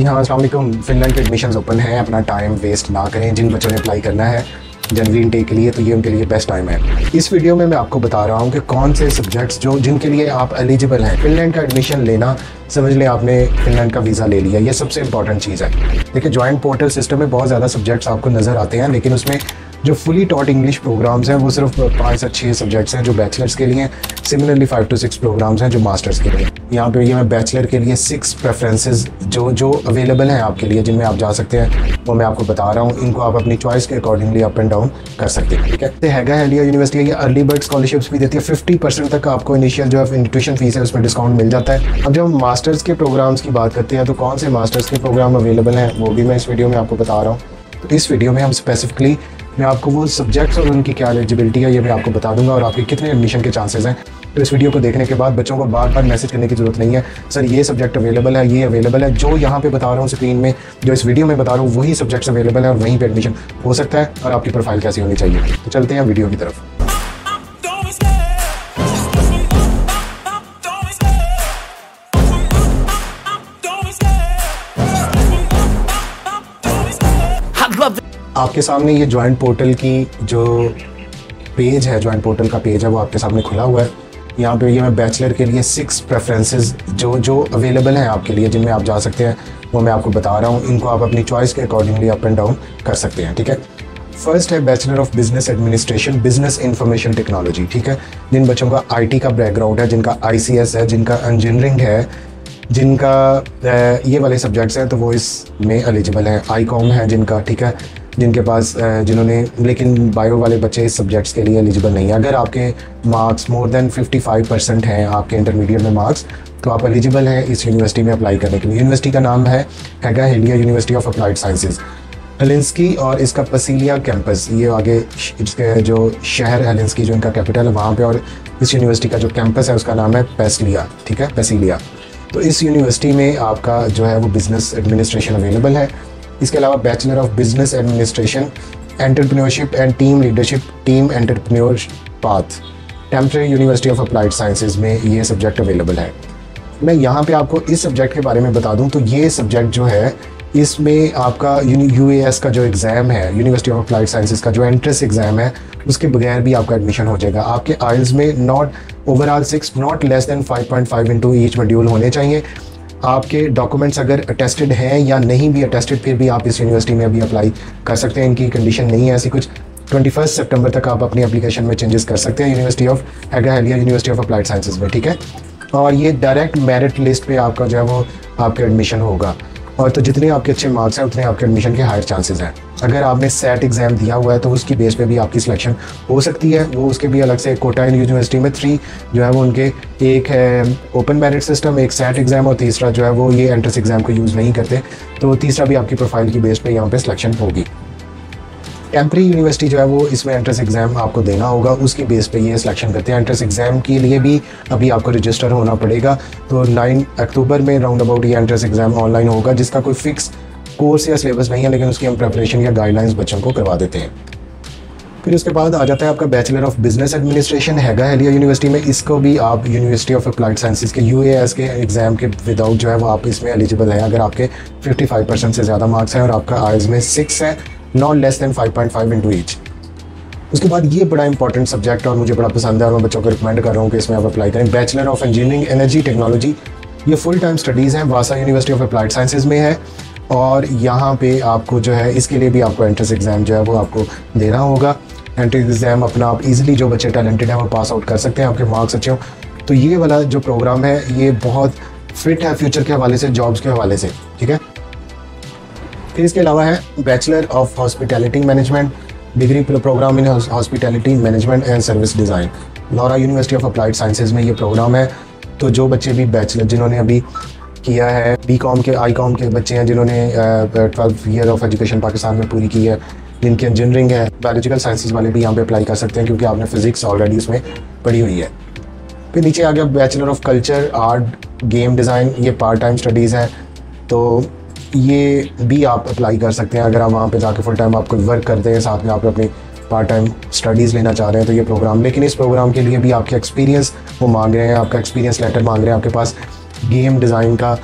जी हाँ, अस्सलाम वालेकुम। फिनलैंड के एडमिशन्स ओपन हैं, अपना टाइम वेस्ट ना करें। जिन बच्चों ने अप्लाई करना है जनवरी इनटेक के लिए, तो ये उनके लिए बेस्ट टाइम है। इस वीडियो में मैं आपको बता रहा हूँ कि कौन से सब्जेक्ट्स जिनके लिए आप एलिजिबल हैं। फिनलैंड का एडमिशन लेना, समझ लें आपने फिनलैंड का वीज़ा ले लिया, ये सबसे इंपॉर्टेंट चीज़ है। देखिए, जॉइंट पोर्टल सिस्टम में बहुत ज़्यादा सब्जेक्ट्स आपको नज़र आते हैं, लेकिन उसमें जो फुली टॉट इंग्लिश प्रोग्राम्स हैं वो सिर्फ 5 से 6 सब्जेक्ट्स हैं जो बैचलर्स के लिए। सिमिलरली 5 से 6 प्रोग्राम्स हैं जो मास्टर्स के लिए। यहाँ पे ये मैं बैचलर के लिए 6 प्रेफरेंसेस जो अवेलेबल हैं आपके लिए, जिनमें आप जा सकते हैं, वो मैं आपको बता रहा हूँ। इनको आप अपनी चॉइस के अकॉर्डिंगली अप एंड डाउन कर सकते हैं, ठीक है। हैगा हेलिया यूनिवर्सिटी ये अर्ली बर्ड स्कॉलरशिप्स भी देती है। 50% तक आपको इनिशियल जो है ट्यूशन फीस है उसमें डिस्काउंट मिल जाता है। अब जब हम मास्टर्स के प्रोग्राम्स की बात करते हैं, तो कौन से मास्टर्स के प्रोग्राम अवेलेबल हैं वो भी मैं इस वीडियो में आपको बता रहा हूँ। तो इस वीडियो में हम स्पेसिफिकली मैं आपको वो सब्जेक्ट्स और उनकी क्या एलिजिबिलिटी है ये मैं आपको बता दूंगा, और आपके कितने एडमिशन के चांसेस हैं। तो इस वीडियो को देखने के बाद बच्चों को बार बार मैसेज करने की ज़रूरत नहीं है, सर ये सब्जेक्ट अवेलेबल है, ये अवेलेबल है। जो यहाँ पे बता रहा हूँ स्क्रीन में, जो इस वीडियो में बता रहा हूँ, वही सब्जेक्ट्स अवेलेबल है और वहीं पे एडमिशन हो सकता है। और आपकी प्रोफाइल कैसी होनी चाहिए, तो चलते हैं वीडियो की तरफ। आपके सामने ये जॉइंट पोर्टल की जो पेज है, जॉइंट पोर्टल का पेज है, वो आपके सामने खुला हुआ है। यहाँ पे ये मैं बैचलर के लिए 6 प्रेफरेंसेस जो अवेलेबल हैं आपके लिए, जिनमें आप जा सकते हैं, वो मैं आपको बता रहा हूँ। इनको आप अपनी चॉइस के अकॉर्डिंगली अप एंड डाउन कर सकते हैं, ठीक है। फर्स्ट है bachelor of business administration, business information technology, ठीक है। जिन बच्चों का IT का बैकग्राउंड है, जिनका ICS है, जिनका इंजीनियरिंग है, जिनका ये वाले सब्जेक्ट्स हैं, तो वो इसमें एलिजिबल हैं। ICOM है जिनका, ठीक है, जिनके पास जिन्होंने, लेकिन बायो वाले बच्चे इस सब्जेक्ट्स के लिए एलिजिबल नहीं है। अगर आपके मार्क्स मोर देन 55% हैं आपके इंटरमीडिएट में मार्क्स, तो आप एलिजिबल हैं इस यूनिवर्सिटी में अप्लाई करने के लिए। यूनिवर्सिटी का नाम है हैगा Hailea university of applied sciences, Helsinki, और इसका पसीलिया कैंपस, ये आगे इसके जो शहर हेलेंस्की जो इनका कैपिटल है वहाँ पे, और इस यूनिवर्सिटी का जो कैंपस है उसका नाम है पेसिलिया, ठीक है, पेसिलिया। तो इस यूनिवर्सिटी में आपका जो है वो बिज़नेस एडमिनिस्ट्रेशन अवेलेबल है। इसके अलावा bachelor of business administration, entrepreneurship and team leadership, team entrepreneur path, temporary university of applied sciences में ये सब्जेक्ट अवेलेबल है। मैं यहाँ पे आपको इस सब्जेक्ट के बारे में बता दूँ, तो ये सब्जेक्ट जो है इसमें आपका UAS का जो एग्ज़ाम है, यूनिवर्सिटी ऑफ अप्लाइड साइंसेज का जो एंट्रेंस एग्ज़ाम है, उसके बगैर भी आपका एडमिशन हो जाएगा। आपके आइल्स में not overall 6 not less than 5.5 into each module होने चाहिए। आपके डॉक्यूमेंट्स अगर अटेस्टेड हैं या नहीं भी अटेस्टेड, फिर भी आप इस यूनिवर्सिटी में अभी अप्लाई कर सकते हैं। इनकी कंडीशन नहीं है ऐसी कुछ। 21 सितंबर तक आप अपनी एप्लीकेशन में चेंजेस कर सकते हैं यूनिवर्सिटी ऑफ हैगा Hailea university of applied sciences में, ठीक है। और ये डायरेक्ट मेरिट लिस्ट पे आपका जो है वो आपका एडमिशन होगा, और तो जितने आपके अच्छे मार्क्स हैं उतने आपके एडमिशन के हायर चांसेस हैं। अगर आपने सेट एग्ज़ाम दिया हुआ है तो उसकी बेस पे भी आपकी सिलेक्शन हो सकती है। वो उसके भी अलग से कोटा यूनिवर्सिटी में 3 जो है वो उनके, एक है ओपन मेरिट सिस्टम, एक सेट एग्ज़ाम, और तीसरा जो है वो ये एंट्रेंस एग्ज़ाम को यूज़ नहीं करते, तो तीसरा भी आपकी प्रोफाइल की बेस पे यहाँ पे सिलेक्शन होगी। टेम्परेरी यूनिवर्सिटी जो है वो इसमें एंट्रेंस एग्ज़ाम आपको देना होगा, उसकी बेस पे ये सिलेक्शन करते हैं। एंट्रेंस एग्ज़ाम के लिए भी अभी आपको रजिस्टर होना पड़ेगा, तो 9 अक्टूबर में राउंड अबाउट ये एंट्रेंस एग्ज़ाम ऑनलाइन होगा, जिसका कोई फिक्स कोर्स या सिलेबस नहीं है, लेकिन उसकी हम प्रेपरेशन या गाइडलाइंस बच्चों को करवा देते हैं। फिर उसके बाद आ जाता है आपका बैचलर ऑफ बिजनेस एडमिनिस्ट्रेशन हैगा हेलिया यूनिवर्सिटी में। इसको भी आप यूनिवर्सिटी ऑफ अप्लाइड साइंसेज के UAS के एग्ज़ाम के विदाउट जो है वो आप इसमें एलिजिबल है, अगर आपके 55% से ज़्यादा मार्क्स हैं और आपका आइल्स में 6 है, not less than 5.5 into each. उसके बाद ये बड़ा इंपॉर्टेंट सब्जेक्ट और मुझे बड़ा पसंद है, और मैं बच्चों को रिकमेंड कर रहा हूँ कि इसमें आप अप्लाई करें। Bachelor of engineering energy technology, ये फुल टाइम स्टडीज़ हैं, वासा यूनिवर्सिटी ऑफ अप्लाइड साइंसेज में है। और यहाँ पे आपको जो है इसके लिए भी आपको एंट्रेंस एग्ज़ाम जो है वो आपको देना होगा। एंट्रेंस एग्ज़ाम अपना आप इजीली, जो बच्चे टैलेंटेड हैं वो पास आउट कर सकते हैं, आपके मार्क्स अच्छे हों। तो ये वाला जो प्रोग्राम है ये बहुत फिट है फ्यूचर के हवाले से, जॉब्स के हवाले से, ठीक है। फिर इसके अलावा है bachelor of hospitality management, degree program in hospitality management and service design, Laurea University of applied sciences में ये प्रोग्राम है। तो जो बच्चे भी बैचलर जिन्होंने अभी किया है, BCom के ICOM के बच्चे हैं, जिन्होंने 12 ईयर ऑफ एजुकेशन पाकिस्तान में पूरी की है, जिनकी इंजीनियरिंग है, बायोलॉजिकल साइंसेज वाले भी यहाँ पे अप्लाई कर सकते हैं, क्योंकि आपने फिजिक्स ऑलरेडी उसमें पढ़ी हुई है। फिर नीचे आ गया bachelor of culture art game design, ये पार्ट टाइम स्टडीज़ हैं, तो ये भी आप अप्लाई कर सकते हैं। अगर आप वहाँ पे जाके फुल टाइम आपको वर्क करते हैं, साथ में आप अपनी पार्ट टाइम स्टडीज़ लेना चाह रहे हैं, तो ये प्रोग्राम, लेकिन इस प्रोग्राम के लिए भी आपके एक्सपीरियंस वो मांग रहे हैं, आपका एक्सपीरियंस लेटर मांग रहे हैं, आपके पास गेम डिज़ाइन का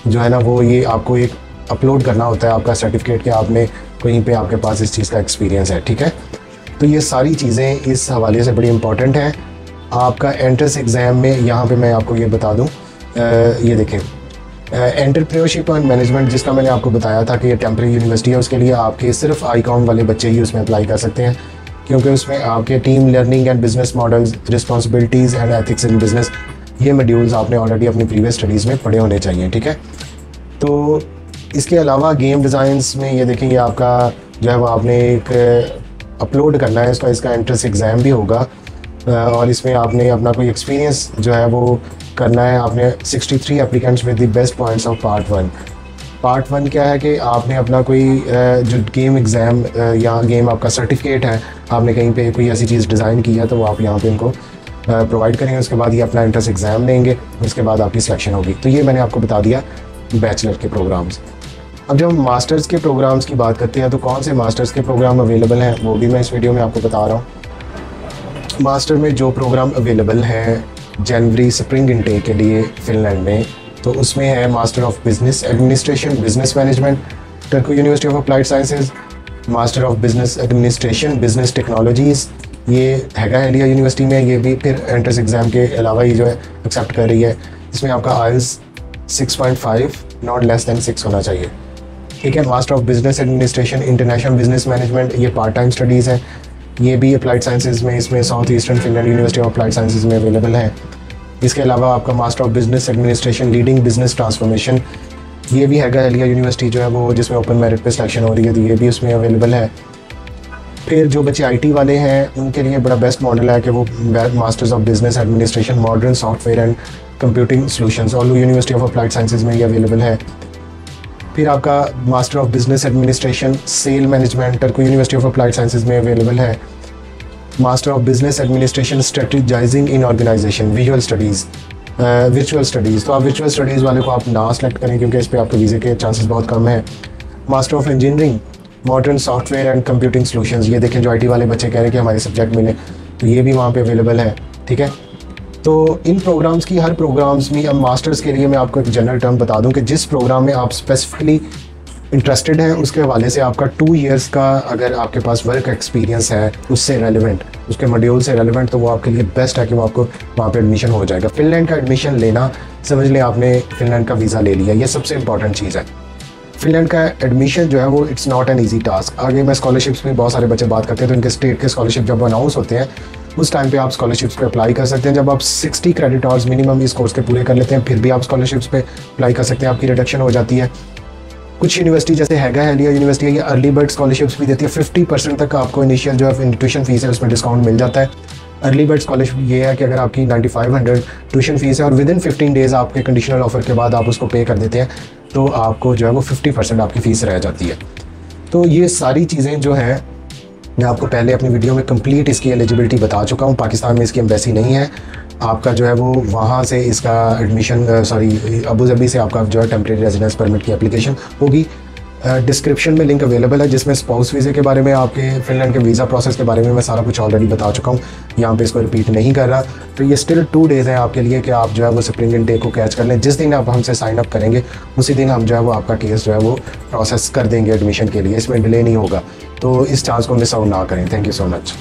जो है ना वो, ये आपको एक अपलोड करना होता है आपका सर्टिफिकेट कि आपने कहीं पे आपके पास इस चीज़ का एक्सपीरियंस है, ठीक है। तो ये सारी चीज़ें इस हवाले से बड़ी इंपॉर्टेंट हैं। आपका एंट्रेंस एग्ज़ाम में यहाँ पे मैं आपको ये बता दूँ, ये देखें एंटरप्रेन्योरशिप एंड मैनेजमेंट, जिसका मैंने आपको बताया था कि ये टेम्परेरी यूनिवर्सिटी है, उसके लिए आपके सिर्फ आईकॉम वाले बच्चे ही उसमें अप्लाई कर सकते हैं, क्योंकि उसमें आपके team learning and business models, responsibilities and ethics in business, ये मॉड्यूल्स आपने ऑलरेडी अपनी प्रीवियस स्टडीज़ में पढ़े होने चाहिए, ठीक है। तो इसके अलावा गेम डिज़ाइंस में ये देखेंगे आपका जो है वो आपने एक अपलोड करना है, इसका एंट्रेंस एग्ज़ाम भी होगा और इसमें आपने अपना कोई एक्सपीरियंस जो है वो करना है। आपने 63 applicants with the best points of part 1 क्या है कि आपने अपना कोई जो गेम एग्ज़ाम या गेम आपका सर्टिफिकेट है, आपने कहीं पे कोई ऐसी चीज़ डिज़ाइन की है तो वो आप यहाँ पे इनको प्रोवाइड करेंगे। उसके बाद ये अपना एंट्रेंस एग्ज़ाम देंगे, उसके बाद आपकी सिलेक्शन होगी। तो ये मैंने आपको बता दिया बैचलर के प्रोग्राम्स। अब जब हम मास्टर्स के प्रोग्राम्स की बात करते हैं तो कौन से मास्टर्स के प्रोग्राम अवेलेबल हैं वो भी मैं इस वीडियो में आपको बता रहा हूँ। मास्टर में जो प्रोग्राम अवेलेबल हैं जनवरी स्प्रिंग इनटेक के लिए फ़िनलैंड में, तो उसमें है master of business administration, business management, Turku university of applied sciences, master of business administration, business technologies, ये हैगा इंडिया यूनिवर्सिटी में। ये भी फिर एंट्रेंस एग्ज़ाम के अलावा ही जो है एक्सेप्ट कर रही है। इसमें आपका आइल्स 6.5 नॉट लेस दैन 6 होना चाहिए, ठीक है। Master of business administration, international business management, ये पार्ट टाइम स्टडीज़ हैं, ये भी अप्लाइड साइंसेज में, इसमें south eastern Finland university of applied sciences में अवेलेबल है। इसके अलावा आपका master of business administration, leading business transformation, ये भी हैगा इंडिया यूनिवर्सिटी जो है वो, जिसमें ओपन मेरिट पे सिलेक्शन हो रही है, तो ये भी उसमें अवेलेबल है। फिर जो बच्चे आईटी वाले हैं उनके लिए बड़ा बेस्ट मॉडल है कि वो masters of business administration, modern software and computing solutions, all university of applied sciences में ये अवेलेबल है। फिर आपका master of business administration, sale management, Turku university of applied sciences में अवेलेबल है। Master of business administration, strategizing in organization, visual studies, virtual studies, तो आप virtual studies वाले को आप ना सेलेक्ट करें क्योंकि इस पर आपके वीज़े के चांसेस बहुत कम हैं। Master of engineering, modern software and computing solutions, ये देखें जो आईटी वाले बच्चे कह रहे हैं कि हमारे सब्जेक्ट मिले, तो ये भी वहाँ पे अवेलेबल है, ठीक है। तो इन प्रोग्राम्स की हर प्रोग्राम्स में, अब मास्टर्स के लिए मैं आपको एक जनरल टर्म बता दूं कि जिस प्रोग्राम में आप स्पेसिफिकली इंटरेस्टेड हैं उसके हवाले से आपका 2 इयर्स का अगर आपके पास वर्क एक्सपीरियंस है उससे रेलिवेंट, उसके मॉड्यूल से रेलिवेंट, तो वो आपके लिए बेस्ट है कि वो आपको वहाँ पे एडमिशन हो जाएगा। फ़िनलैंड का एडमिशन लेना, समझ लें आपने फ़िनलैंड का वीज़ा ले लिया, ये सबसे इंपॉर्टेंट चीज़ है। फ़िनलैंड का एडमिशन जो है वो it's not an easy task. आगे मैं स्कॉलरशिप्स में बहुत सारे बच्चे बात करते हैं, तो इनके स्टेट के स्कॉलरशिप जब अनाउंस होते हैं उस टाइम पे आप स्कॉलरशिप्स पे अप्लाई कर सकते हैं। जब आप 60 क्रेडिट आवर्स मिनिमम इस कोर्स के पूरे कर लेते हैं फिर भी आप स्कॉलरशिप्स पे अप्लाई कर सकते हैं, आपकी रिडक्शन हो जाती है। कुछ यूनिवर्सिटी जैसे हैगा इंडिया यूनिवर्सिटी है, ये अर्ली बर्ड स्कॉलरशिप्स भी देती है, 50% तक आपको इनिशियल जो है ट्यूशन फीस है उसमें डिस्काउंट मिल जाता है। अर्ली बर्ड स्कॉलरशिप ये है कि अगर आपकी 9500 ट्यूशन फीस है और विद इन 15 डेज़ आपके कंडीशनल ऑफर के बाद आप उसको पे कर देते हैं तो आपको जो है वो 50% आपकी फ़ीस रह जाती है। तो ये सारी चीज़ें जो है मैं आपको पहले अपनी वीडियो में कंप्लीट इसकी एलिजिबिलिटी बता चुका हूँ। पाकिस्तान में इसकी एम्बेसी नहीं है, आपका जो है वो वहाँ से इसका एडमिशन अबू धाबी से आपका जो है टेम्परेरी रेजिडेंस परमिट की एप्लीकेशन होगी। डिस्क्रिप्शन में लिंक अवेलेबल है जिसमें स्पाउस वीज़े के बारे में, आपके फिनलैंड के वीज़ा प्रोसेस के बारे में मैं सारा कुछ ऑलरेडी बता चुका हूँ, यहाँ पे इसको रिपीट नहीं कर रहा। तो ये स्टिल 2 डेज़ हैं आपके लिए कि आप जो है वो स्प्रिंग इनटेक को कैच कर लें। जिस दिन आप हमसे साइन अप करेंगे उसी दिन हम जो है वो आपका केस जो है वो प्रोसेस कर देंगे एडमिशन के लिए, इसमें डिले नहीं होगा। तो इस चांस को मिस आउट ना करें। Thank you so much.